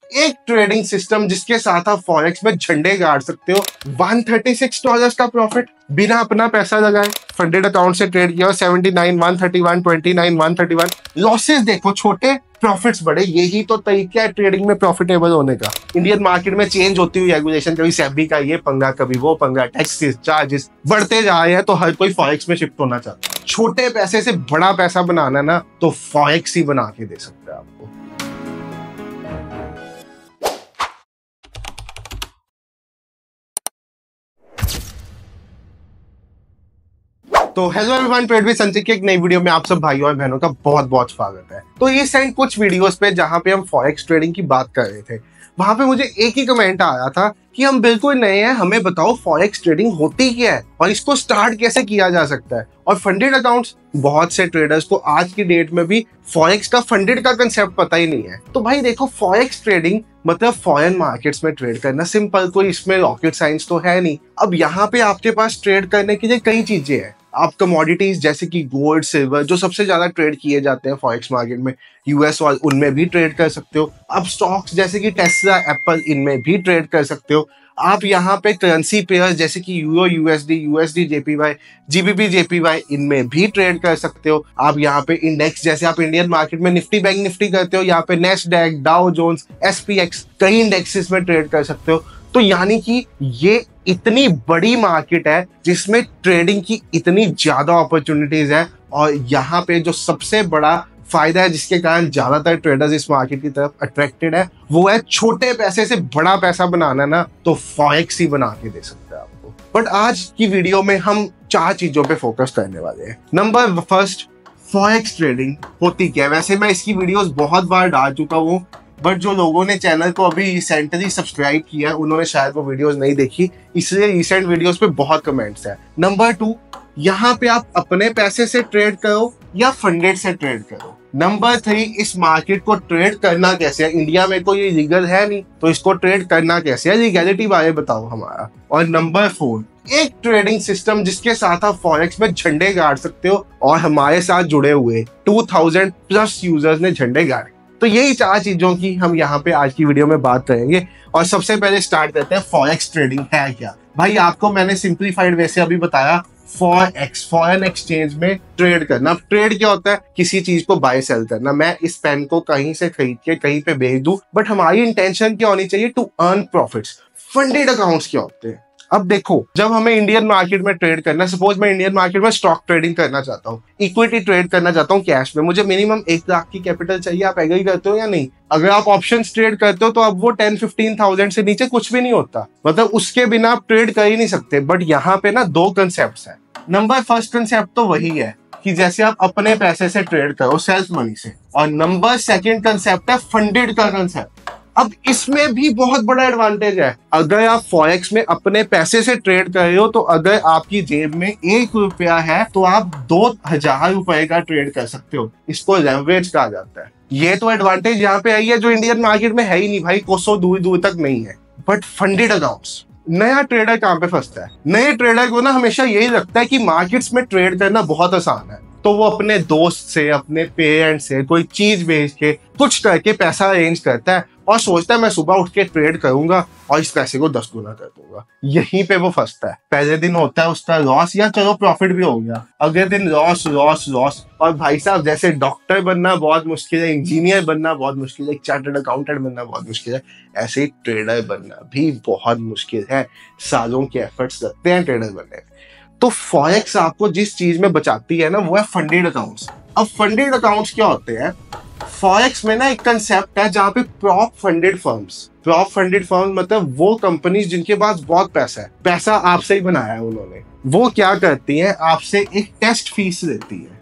एक trading system जिसके साथ आप फॉरेक्स में झंडे गाड़ सकते हो। $136 का प्रॉफिट बिना अपना पैसा लगाए, फंडेड अकाउंट से ट्रेड किया। 79, 131, 29, 131। लॉसेस देखो छोटे, प्रॉफिट्स बड़े। यही तो तरीका है ट्रेडिंग में प्रॉफिटेबल होने का। इंडियन मार्केट में चेंज होती हुई रेगुलेशन, कभी सेबी का ये पंगा, कभी वो पंगा, टैक्सेस, चार्जेस बढ़ते जा रहे हैं, तो हर कोई फॉरेक्स में शिफ्ट होना चाहता है। छोटे पैसे से बड़ा पैसा बनाना ना, तो फॉरेक्स ही बना के दे सकता है आपको। तो हेलो एवरीवन, ट्रेड विद संचित की एक नई वीडियो में आप सब भाइयों और बहनों का बहुत बहुत स्वागत है। तो ये सेंड कुछ वीडियोस पे जहां पे हम फॉरेक्स ट्रेडिंग की बात कर रहे थे, वहां पे मुझे एक ही कमेंट आया था कि हम बिल्कुल नए हैं, हमें बताओ फॉरेक्स ट्रेडिंग होती क्या है और इसको स्टार्ट कैसे किया जा सकता है। और फंडेड अकाउंट्स, बहुत से ट्रेडर्स को आज की डेट में भी फॉरेक्स का फंडेड का कंसेप्ट पता ही नहीं है। तो भाई देखो, फॉरेक्स ट्रेडिंग मतलब फॉरेन मार्केट्स में ट्रेड करना। सिंपल, कोई इसमें रॉकेट साइंस तो है नहीं। अब यहाँ पे आपके पास ट्रेड करने के लिए कई चीजें हैं। आप कमोडिटीज जैसे कि गोल्ड, सिल्वर, जो सबसे ज्यादा ट्रेड किए जाते हैं फॉरेक्स मार्केट में, यूएस और उनमें भी ट्रेड कर सकते हो। अब स्टॉक्स जैसे कि टेस्ला, एप्पल, इनमें भी ट्रेड कर सकते हो। आप यहाँ पे करेंसी पेयर्स जैसे कि euro USD, USD JPY, GBP JPY, इनमें भी ट्रेड कर सकते हो। आप यहाँ पे इंडेक्स, जैसे आप इंडियन मार्केट में निफ्टी बैंक निफ्टी करते हो, यहाँ पे नेस्डैक, डाउ जोन्स, एसपीएक्स, कई इंडेक्सेस में ट्रेड कर सकते हो। तो यानी कि ये इतनी बड़ी मार्केट है जिसमें ट्रेडिंग की इतनी ज्यादा अपॉर्चुनिटीज है। और यहाँ पे जो सबसे बड़ा फायदा है, जिसके कारण ज्यादातर ट्रेडर्स इस मार्केट की तरफ अट्रैक्टेड है, वो है छोटे पैसे से बड़ा पैसा बनाना ना, तो फॉरेक्स ही बना के दे सकता है आपको। बट आज की वीडियो में हम 4 चीजों पे फोकस करने वाले हैं। नंबर फर्स्ट, फॉरेक्स ट्रेडिंग होती क्या है। वैसे मैं इसकी वीडियोस बहुत बार डाल चुका हूँ, बट जो लोगों ने चैनल को अभी रिसेंटली सब्सक्राइब किया है, उन्होंने शायद वो वीडियोस नहीं देखी, इसलिए रिसेंट वीडियोस पे बहुत कमेंट्स है। नंबर 2, यहाँ पे आप अपने पैसे से ट्रेड करो या फंडेड से ट्रेड करो। नंबर 3, इस मार्केट को ट्रेड करना कैसे है। इंडिया में कोई ये लीगल है नहीं, तो इसको ट्रेड करना कैसे है, लीगैलिटी बारे बताओ हमारा। और नंबर 4, एक ट्रेडिंग सिस्टम जिसके साथ आप फॉरेक्स में झंडे गाड़ सकते हो, और हमारे साथ जुड़े हुए 2000+ यूजर्स ने झंडे गाड़े। तो यही 4 चीजों की हम यहाँ पे आज की वीडियो में बात करेंगे। और सबसे पहले स्टार्ट करते हैं, फॉरेक्स ट्रेडिंग है क्या। भाई आपको मैंने सिंप्लीफाइड वे से अभी बताया, फॉरेक्स, फॉरेन एक्सचेंज में ट्रेड करना। ट्रेड क्या होता है? किसी चीज को बाय सेल करना। मैं इस पेन को कहीं से खरीद के कहीं पे बेच दूं, बट हमारी इंटेंशन क्या होनी चाहिए? To earn profits. Funded accounts क्या होते हैं? अब देखो, जब हमें इंडियन मार्केट में ट्रेड करना, सपोज मैं इंडियन मार्केट में स्टॉक ट्रेडिंग करना चाहता हूँ, इक्विटी ट्रेड करना चाहता हूँ कैश में, मुझे मिनिमम 1 लाख की कैपिटल चाहिए। आप एग्री करते हो या नहीं? अगर आप ऑप्शंस ट्रेड करते हो तो अब वो 10-15,000 से नीचे कुछ भी नहीं होता, मतलब उसके बिना आप ट्रेड कर ही नहीं सकते। बट यहाँ पे ना 2 कंसेप्ट है। नंबर फर्स्ट कंसेप्ट तो वही है कि जैसे आप अपने पैसे से ट्रेड करो, सेल्फ मनी से। और नंबर सेकंड कंसेप्ट है फंडेड का कंसेप्ट। अब इसमें भी बहुत बड़ा एडवांटेज है। अगर आप फॉरेक्स में अपने पैसे से ट्रेड कर रहे हो, तो अगर आपकी जेब में 1 रुपया है, तो आप 2000 रुपए का ट्रेड कर सकते हो। इसको लेवरेज कहा जाता है। ये तो एडवांटेज यहाँ पे आई है जो इंडियन मार्केट में है ही नहीं भाई, कोसों दूर दूर तक नहीं है। बट फंडेड अकाउंट्स, नया ट्रेडर कहाँ पे फंसता है? नए ट्रेडर को ना हमेशा यही लगता है कि मार्केट्स में ट्रेड करना बहुत आसान है, तो वो अपने दोस्त से, अपने पेरेंट्स से कोई चीज बेच के, कुछ करके पैसा अरेंज करता है और सोचता है मैं सुबह उठ के ट्रेड करूंगा और इस पैसे को 10 गुना कर दूंगा। यहीं पे वो फंसता है। पहले दिन होता है उसका लॉस, या चलो प्रॉफिट भी हो गया, अगले दिन लॉस लॉस लॉस। और भाई साहब, जैसे डॉक्टर बनना बहुत मुश्किल है, इंजीनियर बनना बहुत मुश्किल है, एक चार्टर्ड अकाउंटेंट बनना बहुत मुश्किल है, ऐसे ही ट्रेडर बनना भी बहुत मुश्किल है। सालों के एफर्ट्स लगते हैं ट्रेडर बनने में। तो फॉरेक्स आपको जिस चीज में बचाती है ना, वो है फंडेड अकाउंट्स। अब फंडेड अकाउंट्स क्या होते हैं? फॉरेक्स में ना एक कंसेप्ट है जहां पे प्रॉप फंडेड फर्म्स मतलब वो कंपनीज जिनके पास बहुत पैसा है, पैसा आपसे ही बनाया है उन्होंने, वो क्या करती हैं? आपसे एक टेस्ट फीस लेती है।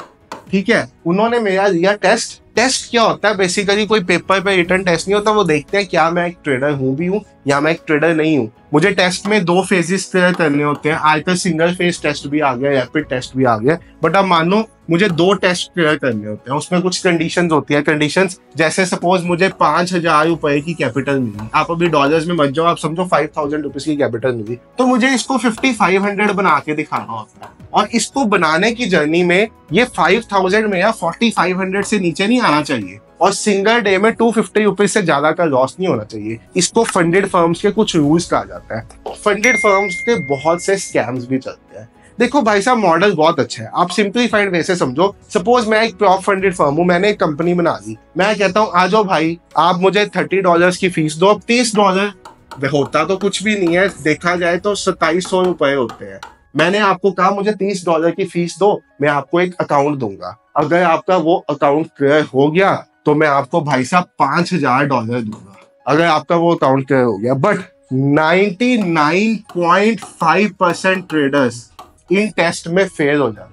ठीक है, उन्होंने मेरा लिया टेस्ट। टेस्ट क्या होता है? बेसिकली कोई पेपर पे रिटर्न टेस्ट नहीं होता। वो देखते हैं क्या मैं एक ट्रेडर हूं भी हूं या मैं एक ट्रेडर नहीं हूं। मुझे टेस्ट में 2 फेजेस क्लियर करने होते हैं। आजकल सिंगल फेज टेस्ट भी आ गया, रैपिड टेस्ट भी आ गया, बट अब मान लो मुझे 2 टेस्ट क्लियर करने होते हैं। उसमें कुछ कंडीशंस होती है। कंडीशंस जैसे सपोज मुझे 5000 रुपए की कैपिटल मिली, आप अभी डॉलर्स में मत जाओ, आप समझो 5000 रुपीज की कैपिटल मिली, तो मुझे इसको 5500 बना के दिखाना होता है। और इसको बनाने की जर्नी में ये 5000 में या 4500 से नीचे नहीं आना चाहिए। और सिंगल डे में 250 रुपीज से ज्यादा का लॉस नहीं होना चाहिए। इसको फंडेड फर्म्स के कुछ रूल्स कहा जाता है। फंडेड फर्म्स के बहुत से स्कैम्स भी चलते हैं। देखो भाई साहब, मॉडल बहुत अच्छा है, आप सिंप्लीफाइड वैसे समझो। सपोज मैं एक प्रॉप फंडेड फर्म हूँ, मैंने एक कंपनी बना दी, मैं कहता हूँ आ जाओ भाई, आप मुझे $30 की फीस दो। अब $30 होता तो कुछ भी नहीं है, देखा जाए तो 2700 रुपए होते हैं। मैंने आपको कहा मुझे $30 की फीस दो, मैं आपको एक अकाउंट दूंगा। अगर आपका वो अकाउंट क्लियर हो गया तो मैं आपको भाई साहब $5000 दूंगा, अगर आपका वो अकाउंट क्लियर हो गया। बट 99.5% ट्रेडर्स इन टेस्ट में फेल हो जाते हैं।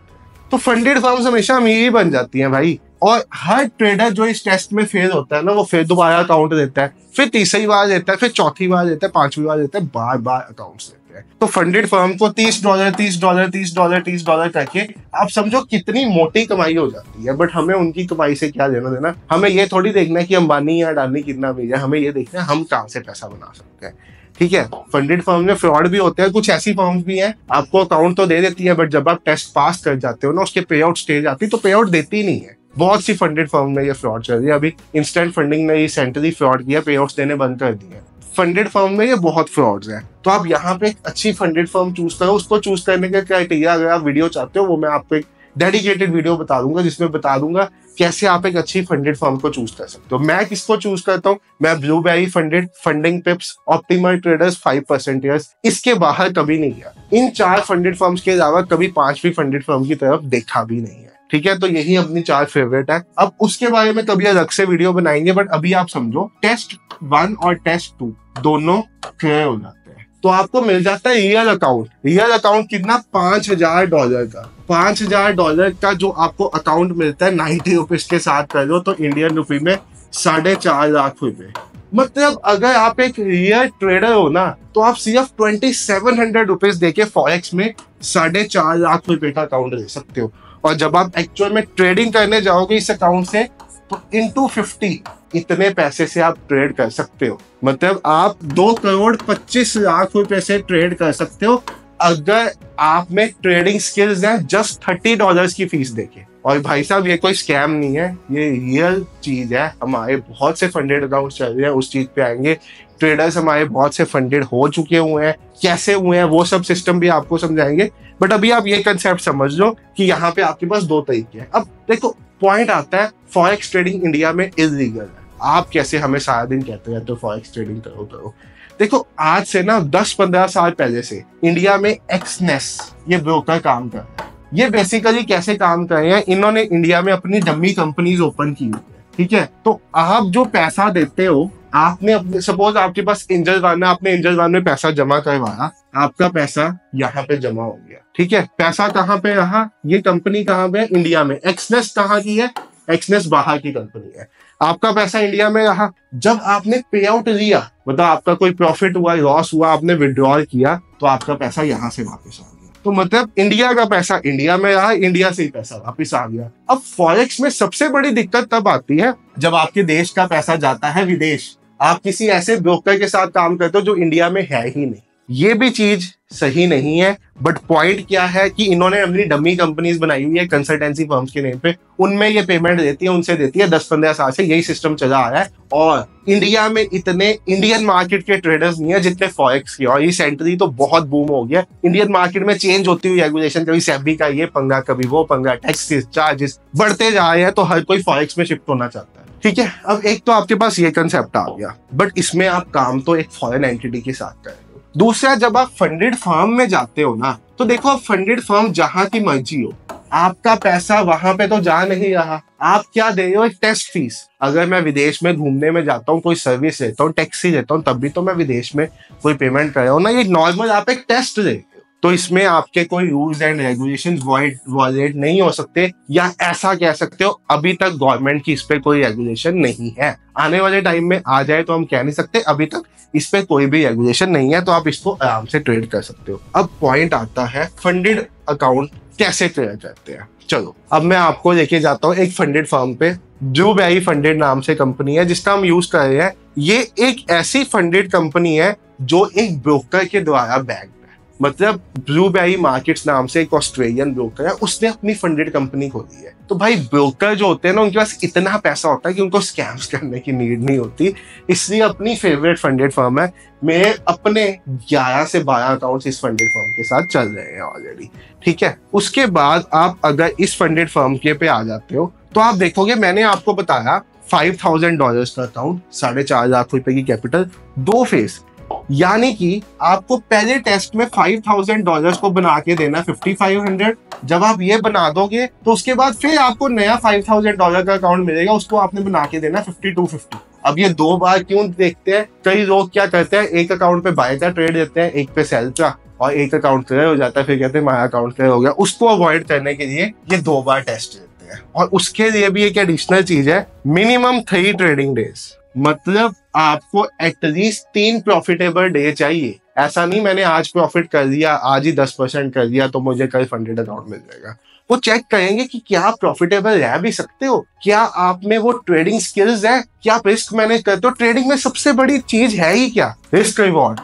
तो फंडेड फर्म्स हमेशा अमीर ही बन जाती हैं भाई। और हर ट्रेडर जो इस टेस्ट में फेल होता है ना, वो फिर दोबारा अकाउंट देता है, फिर तीसरी बार देता है, फिर चौथी बार देता है, पांचवी बार देता है, बार बार अकाउंट्स देते हैं। तो फंडेड फर्म को $30 करके आप समझो कितनी मोटी कमाई हो जाती है। बट हमें उनकी कमाई से क्या लेना देना, हमें ये थोड़ी देखना है कि अंबानी या अडानी कितना अमीर है, हमें ये देखना है हम कहाँ से पैसा बना सकते हैं। ठीक है, फंडेड फर्म में फ्रॉड भी होते हैं। कुछ ऐसी फर्म्स भी हैं आपको अकाउंट तो दे देती है, बट जब आप टेस्ट पास कर जाते हो ना, उसके पे आउट स्टेज आती है तो पे आउट देती नहीं है। बहुत सी फंडेड फर्म में ये फ्रॉड चल रही है। अभी इंस्टेंट फंडिंग ने रिसेंटली फ्रॉड किया, पे आउट्स देने बंद कर दिए। फंडेड फर्म में ये बहुत फ्रॉड्स हैं। तो आप यहाँ पे एक अच्छी फंडेड फर्म चूज करो। उसको चूज करने का क्राइटेरिया अगर आप वीडियो चाहते हो, वो मैं आपको एक डेडिकेटेड वीडियो बता दूंगा, जिसमें बता दूंगा कैसे आप एक अच्छी फंडेड फर्म को चूज कर सकते हो। मैं किसको चूज करता हूँ, मैं blueberry funded, funding पिप्स, optimal traders, 5% years, इसके बाहर कभी नहीं गया। इन 4 फंडेड फर्म्स के अलावा कभी 5वीं फंडेड फर्म की तरफ देखा भी नहीं है। ठीक है, तो यही अपनी 4 फेवरेट है। अब उसके बारे में कभी अलग से वीडियो बनाएंगे, बट अभी आप समझो टेस्ट 1 और टेस्ट 2 दोनों क्लियर हो जाते हैं तो आपको मिल जाता है रियल अकाउंट। रियल अकाउंट कितना, $5000 का। $5000 का जो आपको अकाउंट मिलता है 90 रुपीज के साथ कर लो तो इंडियन रुपी में 4.5 लाख रुपए। मतलब अगर आप एक रियल ट्रेडर हो ना, तो आप सिर्फ 2700 रुपीज देके फॉरेक्स में 4.5 लाख रुपए का अकाउंट ले सकते हो। और जब आप एक्चुअल में ट्रेडिंग करने जाओगे इस अकाउंट से, तो into 50 इतने पैसे से आप ट्रेड कर सकते हो। मतलब आप 2,25,00,000 रुपए से ट्रेड कर सकते हो अगर आप में ट्रेडिंग स्किल्स हैं, जस्ट $30 की फीस देके। और भाई साहब, ये कोई स्कैम नहीं है, ये रियल चीज है। हमारे बहुत से फंडेड अकाउंट चल रहे हैं, उस चीज पे आएंगे। ट्रेडर्स हमारे बहुत से फंडेड हो चुके हुए हैं, कैसे हुए हैं वो सब सिस्टम भी आपको समझाएंगे। बट अभी आप ये कंसेप्ट समझ लो कि यहाँ पे आपके पास 2 तरीके हैं। अब देखो पॉइंट आता है, फॉरेक्स ट्रेडिंग इंडिया में इलीगल है। आप कैसे हमें सारा दिन कहते रहते हो फॉरेक्स ट्रेडिंग करो करो। देखो आज से ना 10-15 साल पहले से इंडिया में एक्सनेस ये ब्रोकर काम कर रहा है। ये बेसिकली कैसे काम कर रहे हैं, इन्होंने इंडिया में अपनी डमी कंपनीज ओपन की हुई है। ठीक है, तो आप जो पैसा देते हो, आपने अपने सपोज आपके पास एंजल वन है, आपने एंजल वन में पैसा जमा करवाया, आपका पैसा यहाँ पे जमा हो गया। ठीक है, पैसा कहाँ पे रहा, ये कंपनी कहाँ पे है, इंडिया में। एक्सनेस कहाँ की है, एक्सनेस बाहर की कंपनी है। आपका पैसा इंडिया में रहा, जब आपने पे आउट लिया, मतलब आपका कोई प्रॉफिट हुआ, लॉस हुआ, आपने विड्रॉल किया, तो आपका पैसा यहाँ से वापस आ गया। तो मतलब इंडिया का पैसा इंडिया में रहा, इंडिया से ही पैसा वापस आ गया। अब फॉरेक्स में सबसे बड़ी दिक्कत तब आती है जब आपके देश का पैसा जाता है विदेश। आप किसी ऐसे ब्रोकर के साथ काम करते हो जो इंडिया में है ही नहीं। ये भी चीज सही नहीं है। बट पॉइंट क्या है कि इन्होंने अपनी डमी कंपनीज बनाई हुई है कंसल्टेंसी फर्म्स के नेम पे, उनमें ये पेमेंट देती है, उनसे देती है। 10-15 साल से यही सिस्टम चला आ रहा है। और इंडिया में इतने इंडियन मार्केट के ट्रेडर्स नहीं है जितने फॉरेक्स के। और रिसेंटली तो बहुत बूम हो गया इंडियन मार्केट में, चेंज होती हुई रेगुलेशन, कभी सेबी का ये पंगा, कभी वो पंगा, टैक्सेस, चार्जेस बढ़ते जा रहे हैं, तो हर कोई फॉरेक्स में शिफ्ट होना चाहता है। ठीक है, अब एक तो आपके पास ये कंसेप्ट आ गया, बट इसमें आप काम तो एक फॉरेन एंटिटी के साथ कर रहे हो। दूसरा, जब आप फंडेड फर्म में जाते हो ना, तो देखो आप फंडेड फर्म जहां की मर्जी हो, आपका पैसा वहां पे तो जा नहीं रहा। आप क्या दे रहे हो, एक टेस्ट फीस। अगर मैं विदेश में घूमने में जाता हूँ, कोई सर्विस लेता हूँ, टैक्सी लेता हूँ, तब भी तो मैं विदेश में कोई पेमेंट कर रहा हूँ ना। ये नॉर्मल आप एक टेस्ट दे, तो इसमें आपके कोई रूल्स एंड रेगुलेशंस वायलेट नहीं हो सकते, या ऐसा कह सकते हो अभी तक गवर्नमेंट की इस पे कोई रेगुलेशन नहीं है। आने वाले टाइम में आ जाए तो हम कह नहीं सकते, अभी तक इस पे कोई भी रेगुलेशन नहीं है, तो आप इसको आराम से ट्रेड कर सकते हो। अब पॉइंट आता है फंडेड अकाउंट कैसे ट्रेड करते हैं। चलो अब मैं आपको लेके जाता हूँ एक फंडेड फर्म पे, ब्लूबेरी फंडेड नाम से कंपनी है जिसका हम यूज कर रहे हैं। ये एक ऐसी फंडेड कंपनी है जो एक ब्रोकर के द्वारा बैक्ड है। मतलब ब्लूबेरी मार्केट्स नाम से एक ऑस्ट्रेलियन ब्रोकर है, उसने अपनी फंडेड कंपनी खोली है। तो भाई ब्रोकर जो होते हैं ना, उनके पास इतना पैसा होता है कि उनको स्कैम्स करने की नीड नहीं होती, इसलिए अपनी फेवरेट फंडेड फर्म है। मेरे अपने 11 से 12 अकाउंट्स इस फंडेड फर्म के साथ चल रहे हैं ऑलरेडी, ठीक है। उसके बाद आप अगर इस फंडेड फर्म के पे आ जाते हो तो आप देखोगे, मैंने आपको बताया $5,000 का अकाउंट, 4.5 लाख रुपए की कैपिटल, 2 फेज, यानी कि आपको पहले टेस्ट में $5,000 को बना के देना 5500। जब आप ये बना दोगे तो उसके बाद फिर आपको नया $5,000 का अकाउंट मिलेगा, उसको आपने बना के देना 5250। अब ये 2 बार क्यों देखते हैं? कई लोग क्या करते हैं, एक अकाउंट पे बाय का ट्रेड देते हैं, एक पे सेल का, और एक अकाउंट क्लियर हो जाता है, फिर कहते हैं माया अकाउंट क्लियर हो गया। उसको अवॉइड करने के लिए ये 2 बार टेस्ट देते हैं। और उसके लिए भी एक एडिशनल चीज है, मिनिमम 3 ट्रेडिंग डेज, मतलब आपको एटलीस्ट 3 प्रॉफिटेबल डे चाहिए। ऐसा नहीं मैंने आज प्रॉफिट कर लिया, आज ही 10% कर लिया तो मुझे कल फंडेड अकाउंट मिल जाएगा। वो चेक करेंगे कि क्या आप प्रॉफिटेबल रह भी सकते हो, क्या आप में वो ट्रेडिंग स्किल्स है, क्या आप रिस्क मैनेज करते हो। ट्रेडिंग में सबसे बड़ी चीज है ही क्या? Risk reward.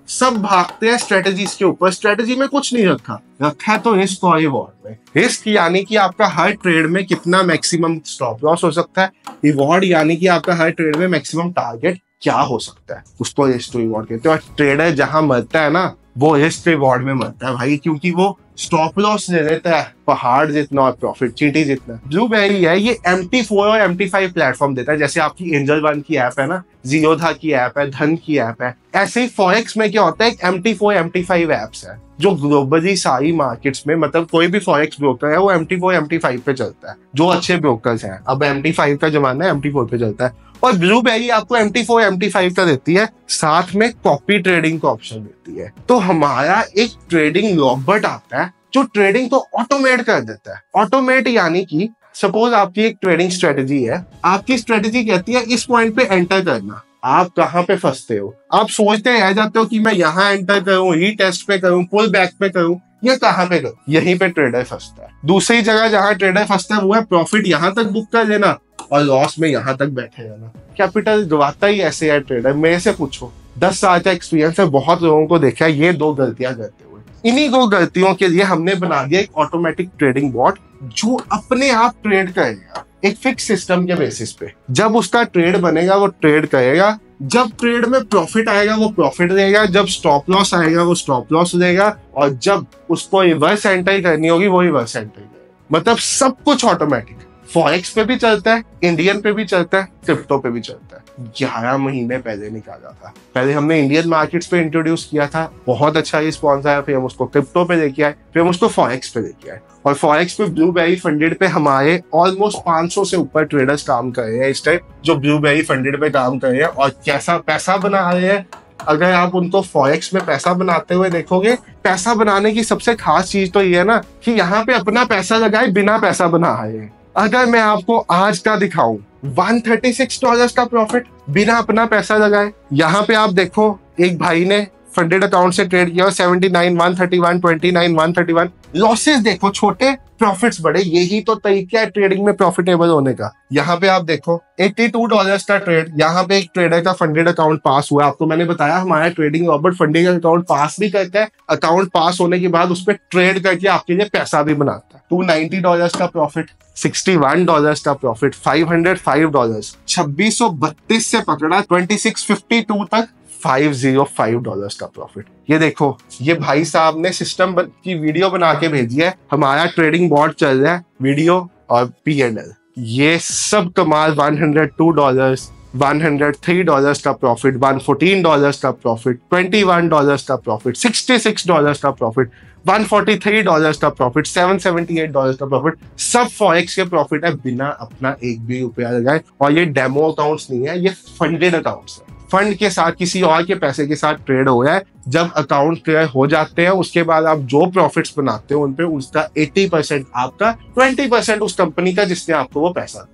सब भागते हैं स्ट्रेटजीज के ऊपर, स्ट्रेटजी में कुछ नहीं रखा है तो रिस्क और रिवॉर्ड में। रिस्क यानी कि आपका हर ट्रेड में कितना मैक्सिमम स्टॉप लॉस हो सकता है, रिवॉर्ड यानी कि आपका हर ट्रेड में मैक्सिमम टारगेट क्या हो सकता है, उसको रिस्क रिवॉर्ड कहते हैं। और ट्रेडर जहां मरता है ना, वो रिस्क रिवॉर्ड में मरता है भाई, क्योंकि वो स्टॉप लॉस ले लेता है पहाड़ जितना और प्रॉफिट चींटी जितना। ब्लूबेरी है, ये MT4 और MT5 प्लेटफॉर्म देता है। जैसे आपकी एंजल वन की ऐप है ना, जीरोधा की ऐप है, धन की ऐप है, ऐसे ही फॉरेक्स में क्या होता है, एक MT4 MT5 एप्स है जो ग्लोबली सारी मार्केट्स में, मतलब कोई भी फॉरेक्स ब्रोकर है वो MT4 MT5 पे चलता है, जो अच्छे ब्रोकर्स हैं। अब MT5 का जमाना है, MT4 पे चलता है। और ब्लूबेरी आपको MT4 MT5 का देती है, साथ में कॉपी ट्रेडिंग का ऑप्शन देती है। तो हमारा एक ट्रेडिंग रॉबोट आता है जो ट्रेडिंग को ऑटोमेट कर देता है। ऑटोमेट यानी कि सपोज आपकी एक ट्रेडिंग स्ट्रेटजी है, आपकी स्ट्रेटजी कहती है इस पॉइंट पे एंटर करना, आप कहाँ पे फंसते हो, आप सोचते रह जाते हो कि मैं यहाँ एंटर करूं, रीटेस्ट पे करूं, पुल बैक पे करूं, ये कहाँ पे करूं, यहीं पे ट्रेडर फंसता है। दूसरी जगह जहां ट्रेडर फंसता है वो है प्रॉफिट यहाँ तक बुक कर लेना और लॉस में यहाँ तक बैठे रहना। कैपिटल गवाता ही ऐसे है ट्रेडर, मेरे से पूछो, 10 साल का एक्सपीरियंस है, बहुत लोगों को देखा है ये 2 गलतियां करते हुए। इन्हीं 2 गलतियों के लिए हमने बना दिया एक ऑटोमेटिक ट्रेडिंग बॉट जो अपने आप ट्रेड करेगा एक फिक्स सिस्टम के बेसिस पे। जब उसका ट्रेड बनेगा वो ट्रेड करेगा, जब ट्रेड में प्रॉफिट आएगा वो प्रॉफिट देगा, जब स्टॉप लॉस आएगा वो स्टॉप लॉस देगा, और जब उसको रिवर्स एंट्री करनी होगी वो रिवर्स एंट्री करेगा। मतलब सब कुछ ऑटोमेटिक। फॉरेक्स पे भी चलता है, इंडियन पे भी चलता है, क्रिप्टो पे भी चलता है। 11 महीने पहले निकाला था, पहले हमने इंडियन मार्केट्स पे इंट्रोड्यूस किया था, बहुत अच्छा रिस्पॉन्स आया, फिर हम उसको क्रिप्टो पे लेके आए, फिर हम उसको फॉरेक्स पे लेके आए। और फॉरेक्स पे ब्लूबेरी फंडेड पे हमारे ऑलमोस्ट 500 से ऊपर ट्रेडर्स काम कर रहे हैं इस टाइम, जो ब्लूबेरी फंडेड पे काम कर रहे हैं और कैसा पैसा बना रहे हैं। अगर आप उनको फॉरेक्स में पैसा बनाते हुए देखोगे, पैसा बनाने की सबसे खास चीज तो ये है ना कि यहाँ पे अपना पैसा लगाए बिना पैसा बना रहे हैं। अगर मैं आपको आज का दिखाऊं, $136 का प्रॉफिट बिना अपना पैसा लगाए। यहाँ पे आप देखो, एक भाई ने फंडेड अकाउंट से ट्रेड किया, 79, 131, 29, 131। लॉसेस देखो छोटे, प्रॉफिट्स बड़े, यही तो तरीका है ट्रेडिंग में प्रॉफिटेबल होने का। यहाँ पे आप देखो $82 का ट्रेड, यहाँ पे एक ट्रेडर का फंडेड अकाउंट पास हुआ। आपको मैंने बताया हमारा ट्रेडिंग रॉबोट फंडिंग अकाउंट पास भी करता है, अकाउंट पास होने के बाद उस पर ट्रेड करके आपके लिए पैसा भी बनाता है। $290 का प्रॉफिट, $61 का प्रॉफिट, $505, 2632 से पकड़ा 2652 तक, $505 का प्रॉफिट। ये देखो, ये भाई साहब ने सिस्टम की वीडियो बना के भेजी है, हमारा ट्रेडिंग बॉट चल रहा है, वीडियो और P&L। ये सब कमाल, $102, $103 का प्रॉफिट, $114 का प्रॉफिट, $21 का प्रॉफिट, $66 का प्रॉफिट, $143 का प्रॉफिट, $778 का प्रॉफिट। सब फॉरेक्स के प्रॉफिट है बिना अपना एक भी रुपया लगाए। और ये डेमो अकाउंट्स नहीं है, ये फंडेड अकाउंट्स है। फंड के साथ, किसी और के पैसे के साथ ट्रेड हो रहा है। जब अकाउंट क्लियर हो जाते हैं उसके बाद आप जो प्रॉफिट्स बनाते हो उन पे उसका 80% आपका, 20% उस कंपनी का जिसने आपको वो पैसा।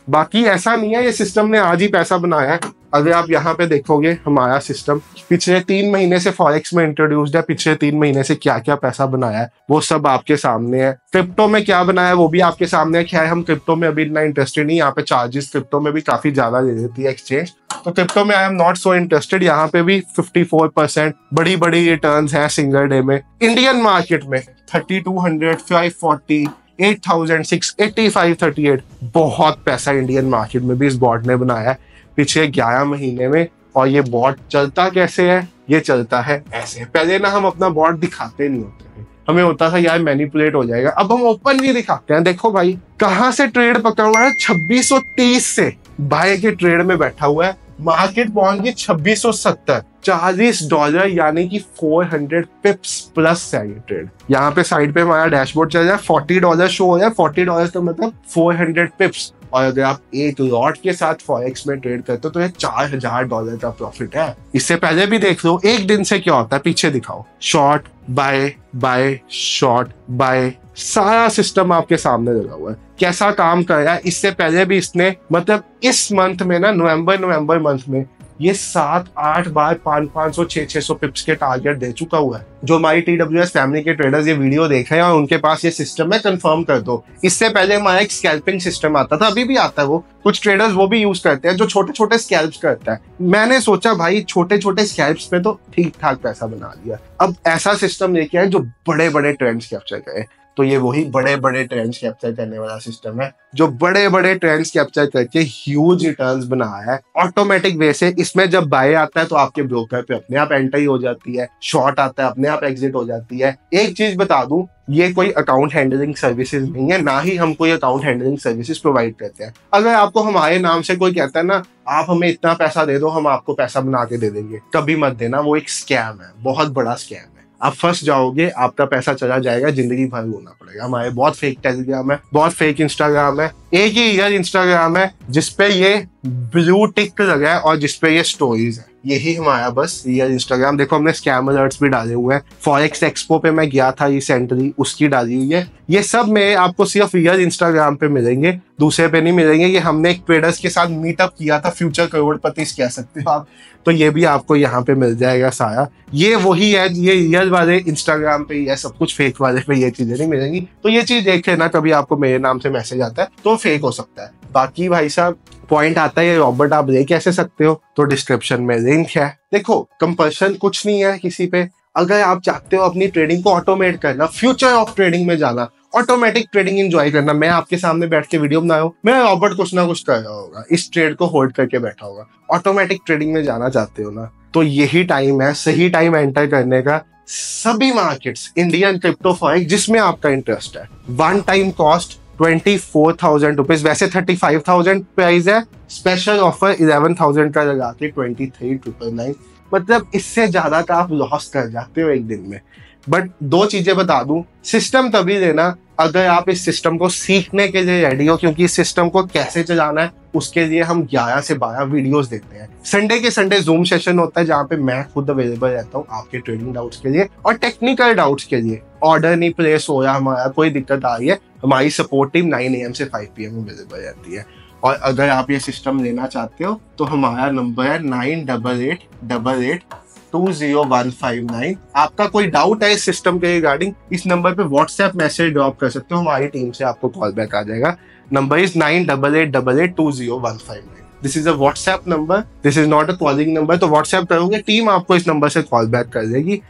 बाकी ऐसा नहीं है ये सिस्टम ने आज ही पैसा बनाया है। अगर आप यहाँ पे देखोगे, हमारा सिस्टम पिछले 3 महीने से फॉरेक्स में इंट्रोड्यूस्ड है, पिछले 3 महीने से क्या क्या पैसा बनाया है वो सब आपके सामने है। क्रिप्टो में क्या बनाया है वो भी आपके सामने है। खैर हम क्रिप्टो में अभी इतना इंटरेस्टेड नहीं, यहाँ पे चार्जेस क्रिप्टो में भी काफी ज्यादा दे देती है एक्सचेंज, तो क्रिप्टो में I am not so interested. यहाँ पे भी 54% बड़ी बड़ी रिटर्न्स हैं सिंगल डे में। इंडियन मार्केट में 3200, 540, 8000, 685, 38 बहुत पैसा इंडियन मार्केट में भी इस बॉट ने बनाया है पिछले 11 महीने में। और ये बॉट चलता कैसे है? ये चलता है ऐसे। पहले ना हम अपना बॉट दिखाते नहीं होते थे, हमें होता था यार मैनिपुलेट हो जाएगा। अब हम ओपन भी दिखाते हैं। देखो भाई कहाँ से ट्रेड पकड़ा हुआ है, 2630 से बाय के ट्रेड में बैठा हुआ है। मार्केट पहुंच गई 2670, $40 यानी कि 400 पिप्स प्लस है ये ट्रेड। यहाँ पे साइड पे हमारा डैशबोर्ड चल रहा है, $40 शो हो रहा है। $40 का मतलब 400 पिप्स। और अगर आप एक लॉट के साथ फॉरेक्स में ट्रेड करते हो तो ये $4000 का प्रॉफिट है। इससे पहले भी देख लो एक दिन से क्या होता है, पीछे दिखाओ। Short buy buy short buy, सारा सिस्टम आपके सामने लगा हुआ है कैसा काम कर रहा है। इससे पहले भी इसने मतलब इस मंथ में ना नवंबर मंथ में ये 7-8 बार 500, 600 पिप्स के टारगेट दे चुका हुआ है। जो हमारी TWS फैमिली के ट्रेडर्स ये वीडियो देख रहे हैं और उनके पास ये सिस्टम है, कंफर्म कर दो। इससे पहले हमारा एक स्कैल्पिंग सिस्टम आता था, अभी भी आता है वो, कुछ ट्रेडर्स वो भी यूज करते हैं जो छोटे छोटे स्कैल्प्स करता है। मैंने सोचा भाई छोटे छोटे स्कैल्प्स में तो ठीक ठाक पैसा बना लिया, अब ऐसा सिस्टम लेके आए जो बड़े बड़े ट्रेंड्स कैप्चर करे। तो ये वही बड़े बड़े ट्रेंड्स कैप्चर करने वाला सिस्टम है जो बड़े बड़े ट्रेंड्स कैप्चर करके ह्यूज रिटर्न्स बनाया है ऑटोमेटिक वे से। इसमें जब बाय आता है तो आपके ब्रोकर पे अपने आप एंट्री हो जाती है, शॉर्ट आता है अपने आप एग्जिट हो जाती है। एक चीज बता दूं, ये कोई अकाउंट हैंडलिंग सर्विसेज नहीं है, ना ही हम कोई अकाउंट हैंडलिंग सर्विसेज प्रोवाइड करते हैं। अगर आपको हमारे नाम से कोई कहता है ना आप हमें इतना पैसा दे दो हम आपको पैसा बना के दे देंगे, कभी मत देना, वो एक स्कैम है, बहुत बड़ा स्कैम है। आप फंस जाओगे, आपका पैसा चला जाएगा, जिंदगी भर रोना पड़ेगा। हमारे बहुत फेक टेलीग्राम है, बहुत फेक इंस्टाग्राम है। एक ही रियल इंस्टाग्राम है जिसपे ये ब्लू टिक लगा है और जिसपे ये स्टोरीज है, यही हमारा बस रियल इंस्टाग्राम। देखो हमने स्कैम अलर्ट्स भी डाले हुए हैं। फॉरेक्स एक्सपो पे मैं गया था रिसेंटली, उसकी डाली हुई है। ये सब में आपको सिर्फ रियल इंस्टाग्राम पे मिलेंगे, दूसरे पे नहीं मिलेंगे। ये हमने एक ट्रेडर्स के साथ मीटअप किया था, फ्यूचर करोड़पति कह सकते हो आप, तो ये भी आपको यहाँ पे मिल जाएगा सारा। ये वही है, ये रियल वाले इंस्टाग्राम पे ही है, सब कुछ फेक वाले पे ये चीजें नहीं मिलेंगी। तो ये चीज देख लेना, कभी आपको मेरे नाम से मैसेज आता है तो फेक हो सकता है। बाकी भाई साहब पॉइंट आता है ये रॉबर्ट आप ले कैसे सकते हो, तो डिस्क्रिप्शन में लिंक है। देखो कंपल्शन कुछ नहीं है किसी पे। अगर आप चाहते हो अपनी ट्रेडिंग को ऑटोमेट करना, फ्यूचर ऑफ ट्रेडिंग में जाना, ऑटोमेटिक ट्रेडिंग एंजॉय करना, मैं आपके सामने बैठ के वीडियो बना रहा हूं, मेरा रॉबर्ट कुछ ना कुछ कर रहा होगा, इस ट्रेड को होल्ड करके बैठा होगा। ऑटोमेटिक ट्रेडिंग में जाना चाहते हो ना, तो यही टाइम है, सही टाइम एंटर करने का। सभी मार्केट्स, इंडियन क्रिप्टो फॉरेक्स जिसमें आपका इंटरेस्ट है, वन टाइम कॉस्ट 24,000 रुपीज, वैसे 35,000 प्राइस है, स्पेशल ऑफर 11,000 का लगा के 23,999। मतलब इससे ज्यादा का आप लॉस कर जाते हो एक दिन में। बट दो चीजें बता दूं, सिस्टम तभी लेना अगर आप इस सिस्टम को सीखने के लिए रेडी हो, क्योंकि इस सिस्टम को कैसे चलाना है उसके लिए हम 11 से 12 वीडियोस देते हैं। संडे के संडे जूम सेशन होता है जहाँ पे मैं खुद अवेलेबल रहता हूँ आपके ट्रेडिंग डाउट्स के लिए और टेक्निकल डाउट्स के लिए। ऑर्डर नहीं प्लेस हो रहा हमारा, कोई दिक्कत आ रही है, हमारी सपोर्ट टीम 9 AM से 5 PM अवेलेबल रहती है। और अगर आप ये सिस्टम लेना चाहते हो तो हमारा नंबर है 98888820,159। आपका कोई डाउट है इस सिस्टम के रिगार्डिंग, इस नंबर पे व्हाट्सएप मैसेज ड्रॉप कर सकते हो, हमारी टीम से आपको कॉल बैक आ जाएगा। Number is 98888820,159। This is a WhatsApp number, this is not a calling number. तो व्हाट्सएप करोगे टीम आपको इस नंबर से कॉल बैक कर देगी।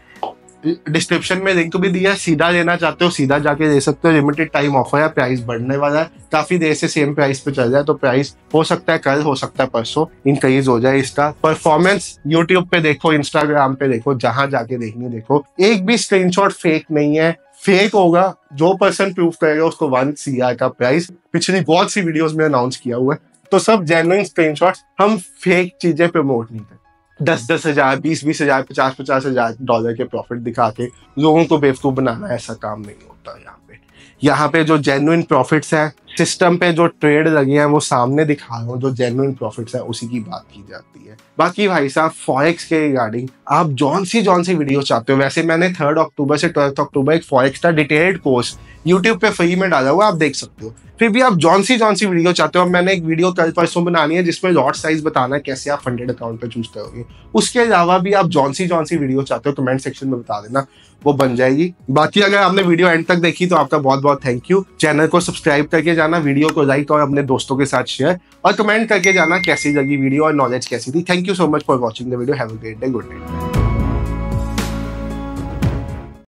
डिस्क्रिप्शन में लिंक भी दिया है, सीधा लेना चाहते हो सीधा जाके ले सकते हो। लिमिटेड टाइम ऑफर है, प्राइस बढ़ने वाला है, काफी देर से सेम प्राइस पे चल रहा है, तो प्राइस हो सकता है कल, हो सकता है परसों इंक्रीज हो जाए। इसका परफॉर्मेंस यूट्यूब पे देखो, इंस्टाग्राम पे देखो, जहां जाके देखनी देखो, एक भी स्क्रीनशॉट फेक नहीं है। फेक होगा जो पर्सन प्रूव करेगा उसको 1 CR का प्राइस पिछली बहुत सी वीडियोस में अनाउंस किया हुआ है। तो सब जेन्युइन स्क्रीनशॉट्स, हम फेक चीजें प्रमोट नहीं करते। 10-10 हजार, 20-20 हजार, 50-50 हजार डॉलर के प्रॉफिट दिखा के लोगों को बेवकूफ बनाना, ऐसा काम नहीं होता। यहाँ पे जो जेन्युइन प्रॉफिट्स हैं, सिस्टम पे जो ट्रेड लगे हैं वो सामने दिखा रहा हूँ, जो जेन्युइन प्रॉफिट्स हैं उसी की बात की जाती है। बाकी भाई साहब फॉरेक्स के रिगार्डिंग आप जौन सी वीडियो चाहते हो, वैसे मैंने 3 अक्टूबर से 12 अक्टूबर एक फॉरेक्स का डिटेल्ड कोर्स यूट्यूब पे फ्री में डाला हुआ, आप देख सकते हो। फिर भी आप जौन सी वीडियो चाहते हो, मैंने एक वीडियो कल परसों बनानी है जिसमें लॉट साइज बताना है कैसे आप फंडेड अकाउंट पे चूज करोगे। उसके अलावा भी आप जौन सी वीडियो चाहते हो कमेंट सेक्शन में बता देना, वो बन जाएगी। बाकी अगर आपने वीडियो एंड तक देखी तो आपका बहुत बहुत थैंक यू। चैनल को सब्सक्राइब करके जाना, वीडियो को लाइक और अपने दोस्तों के साथ शेयर, और कमेंट करके जाना कैसी लगी वीडियो और नॉलेज कैसी थी। Thank you so much for watching the video. Have a great day, good night.